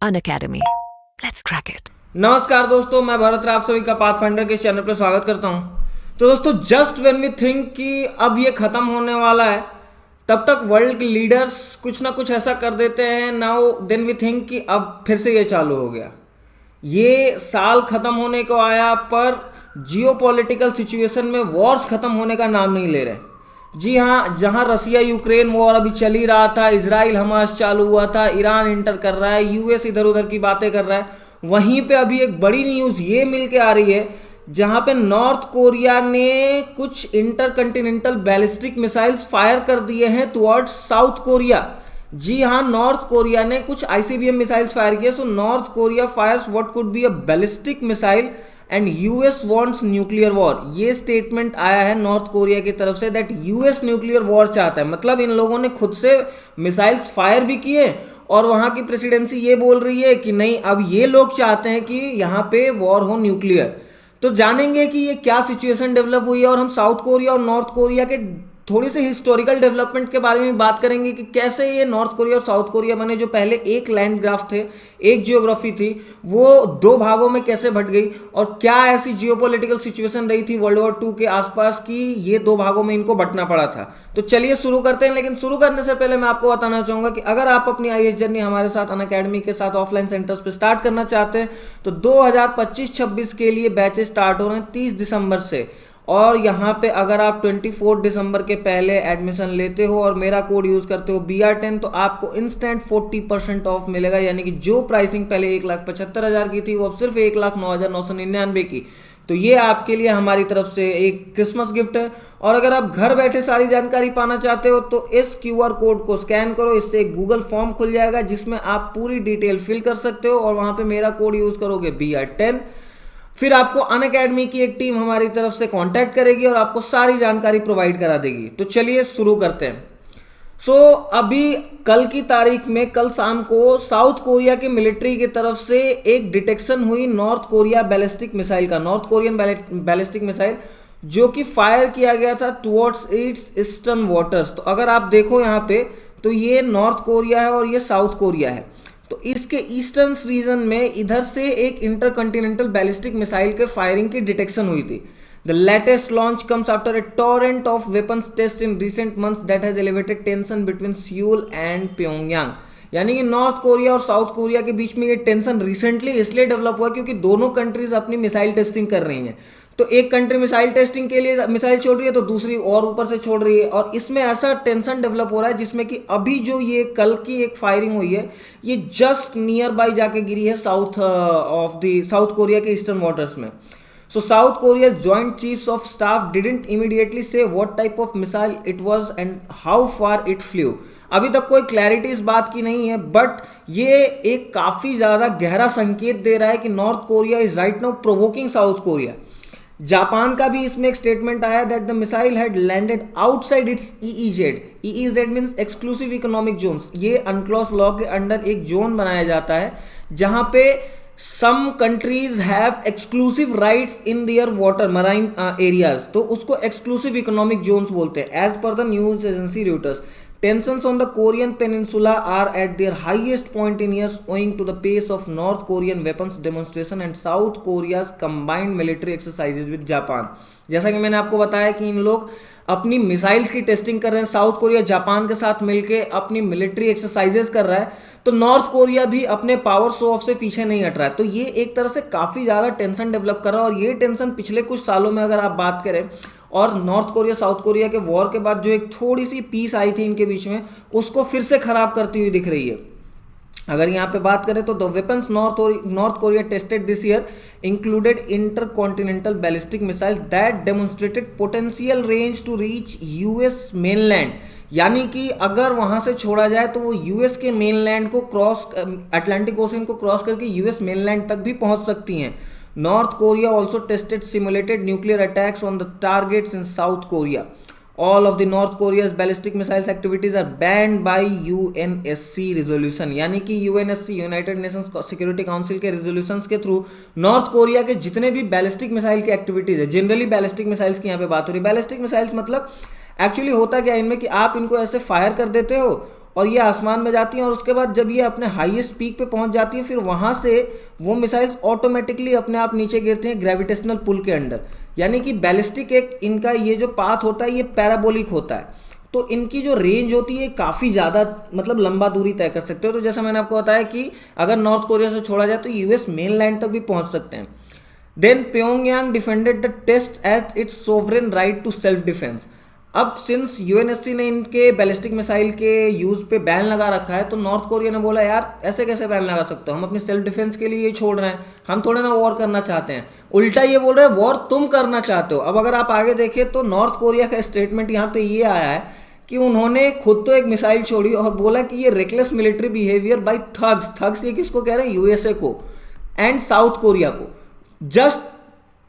Unacademy. Let's crack it. नमस्कार दोस्तों, मैं भरत राव, आप सभी का पाथफाइंडर के इस चैनल पर स्वागत करता हूं। तो दोस्तों, जस्ट व्हेन वी थिंक कि अब ये खत्म होने वाला है, तब तक वर्ल्ड लीडर्स कुछ ना कुछ ऐसा कर देते हैं। नाउ देन वी थिंक कि अब फिर से ये चालू हो गया। ये साल खत्म होने को आया, पर जियोपॉलिटिकल सिचुएशन में वॉर्स खत्म होने का नाम नहीं ले रहे। जी हाँ, जहाँ रसिया यूक्रेन वॉर अभी चल ही रहा था, इजराइल हमास चालू हुआ था, ईरान इंटर कर रहा है, यूएस इधर उधर की बातें कर रहा है, वहीं पे अभी एक बड़ी न्यूज़ ये मिल के आ रही है जहाँ पे नॉर्थ कोरिया ने कुछ इंटरकंटिनेंटल बैलिस्टिक मिसाइल्स फायर कर दिए हैं टुवर्ड्स साउथ कोरिया। जी हाँ, नॉर्थ कोरिया ने कुछ आईसीबीएम मिसाइल्स फायर किए। So North Korea fires what could be a ballistic missile and US wants nuclear war. ये स्टेटमेंट आया है नॉर्थ कोरिया की तरफ say that US nuclear war चाहता है। मतलब इन लोगों ने खुद से मिसाइल्स फायर भी किए और वहां की प्रेसिडेंसी ये बोल रही है कि नहीं, अब ये लोग चाहते हैं कि यहाँ पे वॉर हो न्यूक्लियर। तो जानेंगे कि ये क्या सिचुएशन डेवलप हुई है, और हम साउथ कोरिया और नॉर्थ कोरिया के थोड़ी सी हिस्टोरिकल डेवलपमेंट के बारे में बात करेंगे कि कैसे ये नॉर्थ कोरिया और साउथ कोरिया बने। जो पहले एक लैंड ग्राफ थे, एक जियोग्राफी थी, वो दो भागों में कैसे बट गई, और क्या ऐसी जियोपॉलिटिकल सिचुएशन रही थी वर्ल्ड वॉर 2 के आसपास कि ये दो भागों में इनको बटना पड़ा था। तो चलिए शुरू करते हैं। लेकिन शुरू करने से पहले मैं आपको बताना चाहूंगा कि अगर आप अपनी आईएएस जर्नी हमारे साथ अनअकैडमी के साथ ऑफलाइन सेंटर्स पे स्टार्ट करना चाहते हैं, तो 2025-26 के लिए बैचेस स्टार्ट हो रहे हैं 30 दिसंबर से। और यहाँ पे अगर आप 24 दिसंबर के पहले एडमिशन लेते हो और मेरा कोड यूज़ करते हो BR10, तो आपको इंस्टेंट 40% ऑफ मिलेगा। यानी कि जो प्राइसिंग पहले 1,75,000 की थी, वो अब सिर्फ 1,09,999 की। तो ये आपके लिए हमारी तरफ से एक क्रिसमस गिफ्ट है। और अगर आप घर बैठे सारी जानकारी पाना चाहते हो, तो इस QR कोड को स्कैन करो। इससे एक गूगल फॉर्म खुल जाएगा जिसमें आप पूरी डिटेल फिल कर सकते हो, और वहाँ पे मेरा कोड यूज़ करोगे BR10। फिर आपको अनअकैडमी की एक टीम हमारी तरफ से कांटेक्ट करेगी और आपको सारी जानकारी प्रोवाइड करा देगी। तो चलिए शुरू करते हैं। अभी कल की तारीख में, कल शाम को साउथ कोरिया के मिलिट्री की तरफ से एक डिटेक्शन हुई नॉर्थ कोरिया बैलिस्टिक मिसाइल का, नॉर्थ कोरियन बैलिस्टिक मिसाइल, जो कि फायर किया गया था टुवर्ड्स इट्स ईस्टर्न वाटर्स। तो अगर आप देखो यहाँ पे, तो ये नॉर्थ कोरिया है और ये साउथ कोरिया है। तो इसके ईस्टर्न रीजन में इधर से एक इंटरकंटिनेंटल बैलिस्टिक मिसाइल के फायरिंग की डिटेक्शन हुई थी। The latest launch comes after a torrent of weapons test in recent months that has elevated tension between Seoul and Pyongyang. यानी कि नॉर्थ कोरिया और साउथ कोरिया के बीच में ये टेंशन रिसेंटली इसलिए डेवलप हुआ क्योंकि दोनों कंट्रीज अपनी मिसाइल टेस्टिंग कर रही हैं। तो एक कंट्री मिसाइल टेस्टिंग के लिए मिसाइल छोड़ रही है, तो दूसरी और ऊपर से छोड़ रही है, और इसमें ऐसा टेंशन डेवलप हो रहा है जिसमें कि अभी जो ये कल की एक फायरिंग हुई है, ये जस्ट नियर बाई जाके गिरी है साउथ कोरिया के ईस्टर्न वाटर्स में। So South Korea's Joint Chiefs of Staff didn't immediately say what type of missile it was and how far it flew. अभी तक कोई क्लैरिटी इस बात की नहीं है, बट ये एक काफ़ी ज़्यादा गहरा संकेत दे रहा है कि North Korea is right now provoking south Korea. Japan का भी इसमें एक स्टेटमेंट आया that the missile had landed outside it's EEZ। EEZ means exclusive economic zones. ये अनक्लॉस लॉ के अंडर एक जोन बनाया जाता है जहाँ पे some countries have exclusive rights in their water marine areas, तो उसको exclusive economic zones बोलते हैं। As per the news agency Reuters, tensions on the Korean peninsula are at their highest point in years owing to the pace of North Korean weapons demonstration and South Korea's combined military exercises with Japan। जैसा कि मैंने आपको बताया कि इन लोग अपनी missiles की testing कर रहे हैं, साउथ कोरिया जापान के साथ मिलके अपनी मिलिट्री एक्सरसाइजेस कर रहा है, तो नॉर्थ कोरिया भी अपने पावर शो ऑफ से पीछे नहीं हट रहा है। तो ये एक तरह से काफ़ी ज़्यादा टेंशन डेवलप कर रहा है, और ये टेंशन पिछले कुछ सालों में अगर आप बात करें, और नॉर्थ कोरिया साउथ कोरिया के वॉर के बाद जो एक थोड़ी सी पीस आई थी इनके बीच में, उसको फिर से खराब करती हुई दिख रही है। अगर यहाँ पे बात करें तो the weapons North Korea tested this year included intercontinental ballistic missiles that demonstrated potential range to reach US mainland. यानी कि अगर वहाँ से छोड़ा जाए तो वो यूएस के मेनलैंड को क्रॉस, अटलांटिक ओशन को क्रॉस करके यूएस मेनलैंड तक भी पहुँच सकती हैं। North Korea also tested simulated nuclear attacks on the targets in south Korea. All of the North Korea's ballistic missiles activities are banned by UNSC resolution। यानी कि UNSC United Nations security council के resolutions के through north Korea के जितने भी ballistic missile की activities है, generally ballistic missiles की यहाँ पे बात हो रही है। बैलिस्टिक मिसाइल्स मतलब एक्चुअली होता क्या है इनमें कि आप इनको ऐसे फायर कर देते हो और ये आसमान में जाती हैं और उसके बाद जब ये अपने हाईएस्ट पीक पे पहुंच जाती है फिर वहां से वो मिसाइल्स ऑटोमेटिकली अपने आप नीचे गिरते हैं ग्रेविटेशनल पुल के अंडर। यानी कि बैलिस्टिक एक इनका ये जो पाथ होता है ये पैराबोलिक होता है, तो इनकी जो रेंज होती है काफ़ी ज़्यादा मतलब लंबा दूरी तय कर सकते हो। तो जैसा मैंने आपको बताया कि अगर नॉर्थ कोरिया से छोड़ा जाए तो यूएस मेन लैंड तक भी पहुंच सकते हैं। Then Pyongyang defended the test as its sovereign right to self defence. अब सिंस यूएनएससी ने इनके बैलिस्टिक मिसाइल के यूज पे बैन लगा रखा है तो नॉर्थ कोरिया ने बोला यार ऐसे कैसे बैन लगा सकते हो, हम अपनी सेल्फ डिफेंस के लिए ये छोड़ रहे हैं, हम थोड़े ना वॉर करना चाहते हैं। उल्टा ये बोल रहे हैं वॉर तुम करना चाहते हो। अब अगर आप आगे देखें तो नॉर्थ कोरिया का स्टेटमेंट यहाँ पे ये आया है कि उन्होंने खुद तो एक मिसाइल छोड़ी और बोला कि ये reckless military behaviour by thugs ये किसको कह रहे हैं, यूएसए को एंड साउथ कोरिया को। Just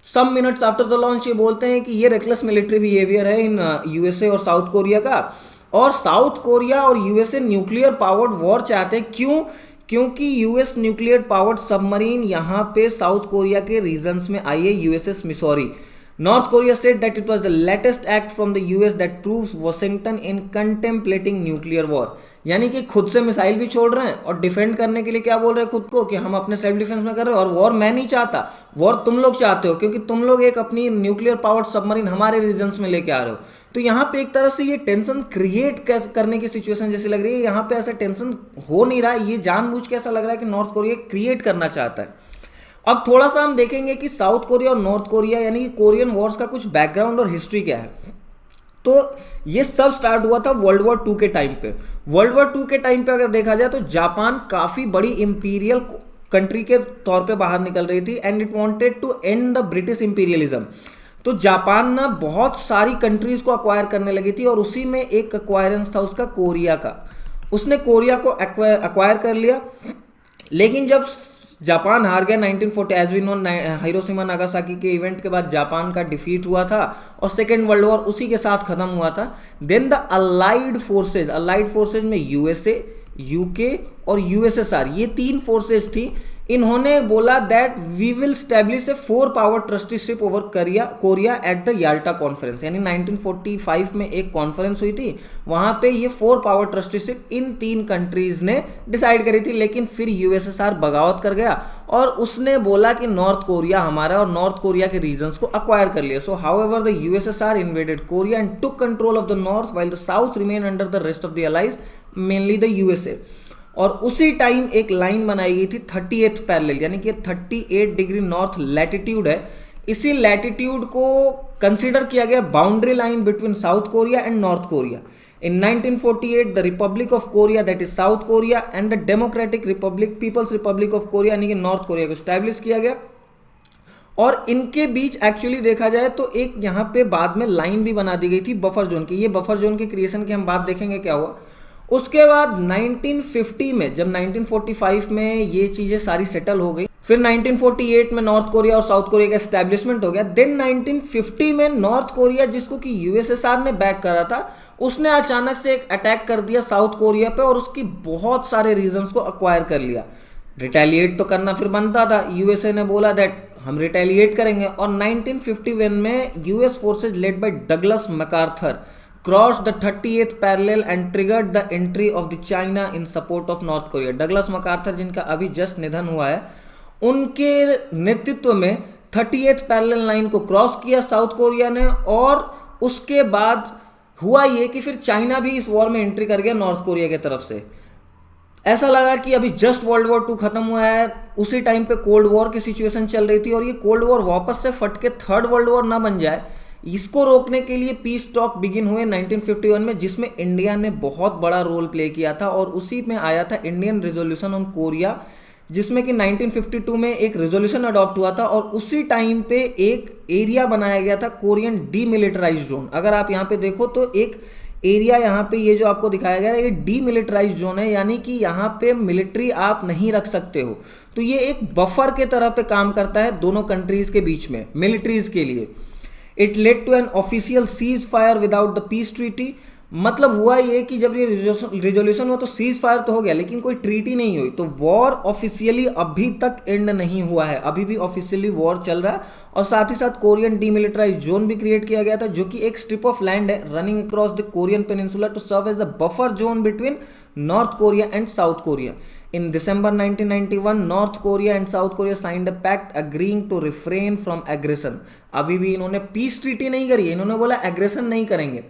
some minutes after the launch ये बोलते हैं कि ये रेकलेस मिलिट्री बिहेवियर है इन यूएसए और साउथ कोरिया का, और साउथ कोरिया और यूएसए न्यूक्लियर पावर्ड वॉर चाहते हैं। क्यों? क्योंकि यूएस न्यूक्लियर पावर्ड सबमरीन यहाँ पे साउथ कोरिया के रीजन्स में आई है, USS Missouri. North Korea said that it was the latest act from the US that proves Washington in contemplating nuclear war। यानी कि खुद से मिसाइल भी छोड़ रहे हैं और डिफेंड करने के लिए क्या बोल रहे हैं खुद को कि हम अपने सेल्फ डिफेंस में कर रहे हैं, और वॉर मैं नहीं चाहता, वॉर तुम लोग चाहते हो क्योंकि तुम लोग एक अपनी न्यूक्लियर पावर्ड सबमरीन हमारे रीजन्स में लेके आ रहे हो। तो यहाँ पे एक तरह से ये टेंशन क्रिएट करने की सिचुएशन जैसी लग रही है। यहाँ पे ऐसा टेंशन हो नहीं रहा है, ये जानबूझ के ऐसा लग रहा है कि नॉर्थ कोरिया क्रिएट करना चाहता है। अब थोड़ा सा हम देखेंगे कि साउथ कोरिया और नॉर्थ कोरिया यानी कि कोरियन वॉर्स का कुछ बैकग्राउंड और हिस्ट्री क्या है। तो ये सब स्टार्ट हुआ था वर्ल्ड वॉर 2 के टाइम पे। वर्ल्ड वॉर 2 के टाइम पे अगर देखा जाए तो जापान काफी बड़ी इंपीरियल कंट्री के तौर पे बाहर निकल रही थी and it wanted to end the British imperialism. तो जापान ना बहुत सारी कंट्रीज को अक्वायर करने लगी थी और उसी में एक अक्वायरेंस था उसका कोरिया का। उसने कोरिया को अक्वायर कर लिया, लेकिन जब जापान हार गया 1940 as we know, Hiroshima Nagasaki के इवेंट के बाद जापान का डिफीट हुआ था और सेकेंड वर्ल्ड वॉर उसी के साथ खत्म हुआ था। देन द अलाइड फोर्सेज में यूएसए, यूके और यूएसएसआर ये 3 फोर्सेज थी। इन्होंने बोला that we will establish a 4 power trusteeship over Korea at the Yalta Conference. यानी 1945 में एक कॉन्फ्रेंस हुई थी, वहां पे ये 4 पावर ट्रस्टीशिप इन 3 कंट्रीज ने डिसाइड करी थी। लेकिन फिर यूएसएसआर बगावत कर गया और उसने बोला कि नॉर्थ कोरिया हमारा, और नॉर्थ कोरिया के रीजन्स को अक्वायर कर लिया। So however the USSR invaded Korea and took control of the north while the south remain under the rest of the allies, mainly the USA. और उसी time एक line बनाई गई थी 38th पैरेलल, यानी कि 38 डिग्री नॉर्थ लैटिट्यूड है। इसी लैटिट्यूड को कंसीडर किया गया boundary line between South Korea and North Korea. In 1948 the Republic of Korea that is South Korea and the Democratic Republic People's Republic of Korea यानी कि North Korea को establish किया गया। और इनके बीच एक्चुअली देखा जाए तो एक यहाँ पे बाद में लाइन भी बना दी गई थी बफर जोन की। ये बफर जोन के क्रिएशन की हम बात देखेंगे क्या हुआ। उसके बाद 1950 में जब 1945 में ये चीजें सारी सेटल हो गई, फिर 1948 में नॉर्थ कोरिया और साउथ कोरिया का एस्टैब्लिशमेंट हो गया। देन 1950 में नॉर्थ कोरिया जिसको कि यूएसएसआर ने बैक करा था, उसने अचानक से एक अटैक कर दिया साउथ कोरिया पे और उसकी बहुत सारे रीजन्स को अक्वायर कर लिया। रिटेलिएट तो करना फिर बनता था, यूएसए ने बोला दैट हम रिटेलिएट करेंगे। और 1951 में US forces led by Douglas MacArthur crossed the 38th parallel and triggered the entry of the China in support of North Korea। Douglas MacArthur जिनका अभी जस्ट निधन हुआ है, उनके नेतृत्व में 38th पैरेलल लाइन को क्रॉस किया साउथ कोरिया ने। और उसके बाद हुआ ये कि फिर चाइना भी इस वॉर में एंट्री कर गया नॉर्थ कोरिया की तरफ से। ऐसा लगा कि अभी जस्ट वर्ल्ड वॉर 2 खत्म हुआ है, उसी टाइम पे कोल्ड वॉर की सिचुएशन चल रही थी और ये कोल्ड वॉर वापस से फट के 3rd वर्ल्ड वॉर ना बन जाए, इसको रोकने के लिए पीस टॉक बिगिन हुए 1951 में, जिसमें इंडिया ने बहुत बड़ा रोल प्ले किया था। और उसी में आया था इंडियन रेजोल्यूशन ऑन कोरिया, जिसमें कि 1952 में एक रेजोल्यूशन अडॉप्ट हुआ था और उसी टाइम पे एक एरिया बनाया गया था कोरियन डीमिलिटराइज्ड जोन। अगर आप यहाँ पे देखो तो एक एरिया यहाँ पे ये जो आपको दिखाया गया है ये डीमिलिटराइज्ड जोन है, यानी कि यहाँ पे मिलिट्री आप नहीं रख सकते हो। तो ये एक बफर के तरह पे काम करता है दोनों कंट्रीज के बीच में मिलिट्रीज के लिए। It led to an official ceasefire without the peace treaty, मतलब हुआ ये कि जब ये रिजोल्यूशन हुआ तो सीज फायर तो हो गया, लेकिन कोई ट्रीटी नहीं हुई। तो वॉर ऑफिशियली अभी तक एंड नहीं हुआ है, अभी भी ऑफिशियली वॉर चल रहा है। और साथ ही साथ कोरियन डीमिलिटराइज जोन भी क्रिएट किया गया था, जो कि एक स्ट्रिप ऑफ लैंड है running across the Korean peninsula to serve as the buffer zone between North Korea and South Korea. In December 1991, North Korea and South Korea signed a pact agreeing to refrain from aggression. अभी भी इन्होंने peace treaty नहीं करी है, इन्होंने बोला aggression नहीं करेंगे,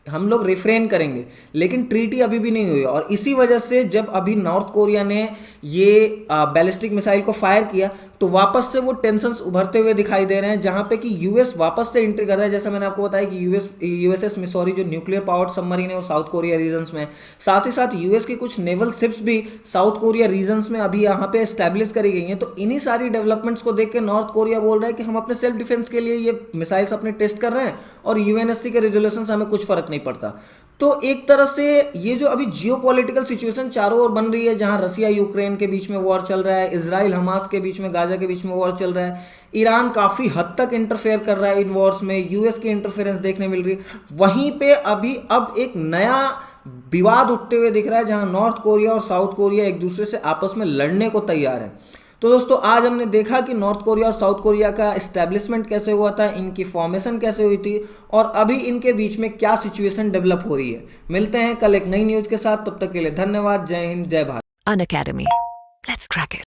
हम लोग रिफ्रेन करेंगे, लेकिन ट्रीटी अभी भी नहीं हुई। और इसी वजह से जब अभी नॉर्थ कोरिया ने ये बैलिस्टिक मिसाइल को फायर किया तो वापस से वो टेंशंस उभरते हुए दिखाई दे रहे हैं, जहां पे कि यूएस वापस से एंट्री कर रहा है। जैसा मैंने आपको बताया कि यूएसएस मिसौरी जो न्यूक्लियर पावर्ड सबमरीन है वो साउथ कोरिया रीजन्स में, साथ ही साथ यूएस की कुछ नेवल शिप्स भी साउथ कोरिया रीजन्स में अभी यहाँ पे एस्टैब्लिश करी गई हैं। तो इन्हीं सारी डेवलपमेंट्स को देख के नॉर्थ कोरिया बोल रहा है कि हम अपने सेल्फ डिफेंस के लिए ये मिसाइल्स अपने टेस्ट कर रहे हैं और यूएनएससी के रेजोल्यूशन से हमें कुछ फर्क नहीं पड़ता। तो एक तरह से ये जो अभी जियोपॉलिटिकल सिचुएशन चारों ओर बन रही है, जहां रसिया यूक्रेन के बीच में वॉर चल रहा है, इजराइल हमास के बीच में, गाजा के बीच में वॉर चल रहा है, ईरान काफी हद तक इंटरफेयर कर रहा है इन वॉर्स में, यूएस की इंटरफेरेंस देखने मिल रही है, वहीं पे अभी अब एक नया विवाद उठते हुए दिख रहा है जहां नॉर्थ कोरिया और साउथ कोरिया एक दूसरे से आपस में लड़ने को तैयार है। तो दोस्तों आज हमने देखा कि नॉर्थ कोरिया और साउथ कोरिया का एस्टेब्लिशमेंट कैसे हुआ था, इनकी फॉर्मेशन कैसे हुई थी और अभी इनके बीच में क्या सिचुएशन डेवलप हो रही है। मिलते हैं कल एक नई न्यूज के साथ, तब तक के लिए धन्यवाद। जय हिंद, जय Bharat. An academy. Let's crack it.